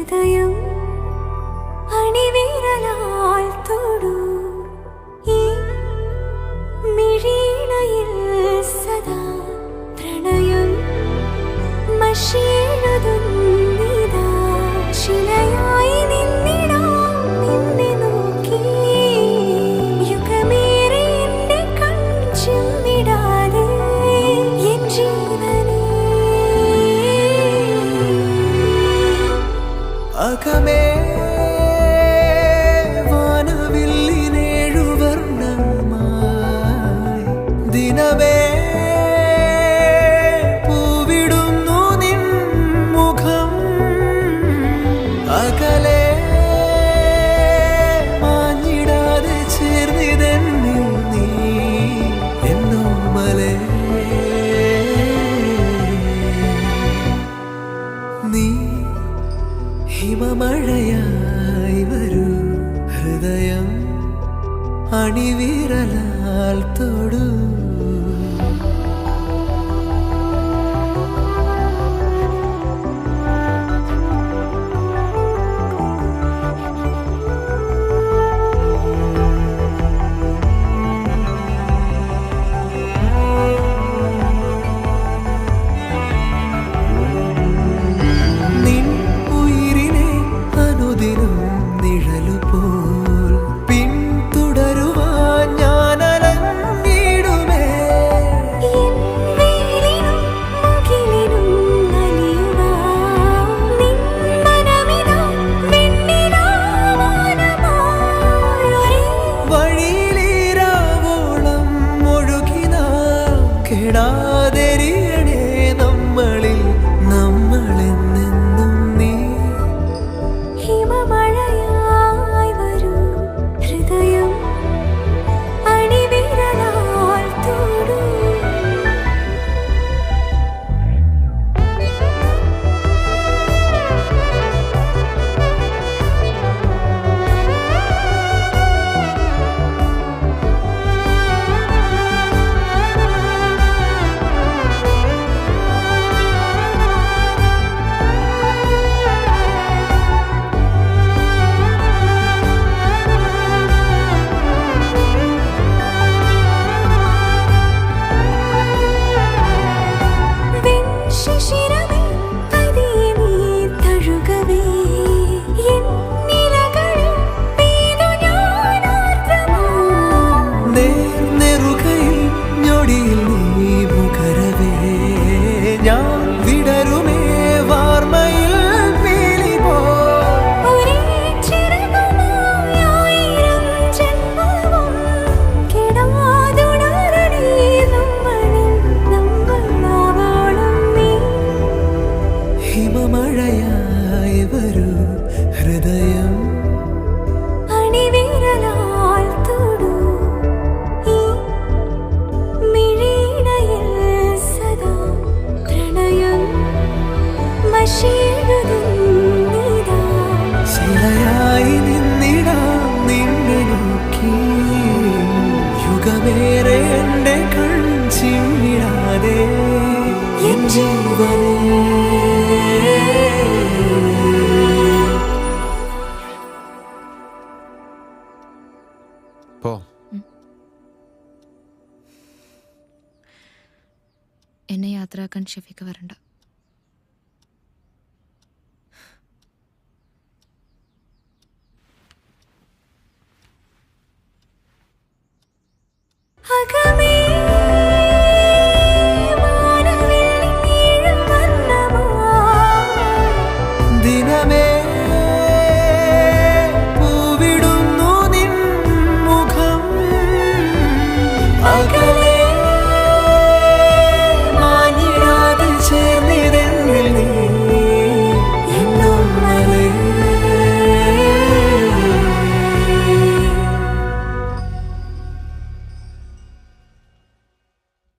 ഹൃദയം അണിവിരലാൽ തൊടൂ ഈ മിഴിയിണയിൽ സദാ പ്രണയം മഷിയെഴുതുന്നിതാ ശിലയായി നിന്നിടാം നിന്നെ നോക്കി യുഗമേറെ എന്റെ കൺചിമ്മിടാതെ എൻ ജീവനേ അകമേ വാനവില്ലിനേഴുവർണ്ണമായി ദിനമേ പൂവിടുന്നു നിൻ മുഖം അകലെ മാഞ്ഞിടാതെ ചേർന്നിതെന്നിൽ നീ എന്നോമലേ നീ ഹിമമഴയായി വരൂ ഹൃദയം അണിവിരലാൽ തൊടൂ ണേ നമ്മളിൽ നമ്മളെന്നെന്നും നീ ഹിമമഴയായി വരൂ ഹൃദയം അണിവിരലാൽ തൊടൂ ഹിമമഴയായി വരൂ ഹൃദയം അണിവിരലാൽ തൊടൂ ഈ മിഴിയിണയിൽ സദാ പ്രണയം മഷിയെഴുതുന്നിതാ ശിലയായി നിന്നിടാം നിന്നെ നോക്കി യുഗമേറെ എന്റെ കൺചിമ്മിടാതെ എൻ ജീവനേ എന്നെ യാത്രയാക്കാൻ ഷെഫീക്ക് വരണ്ട.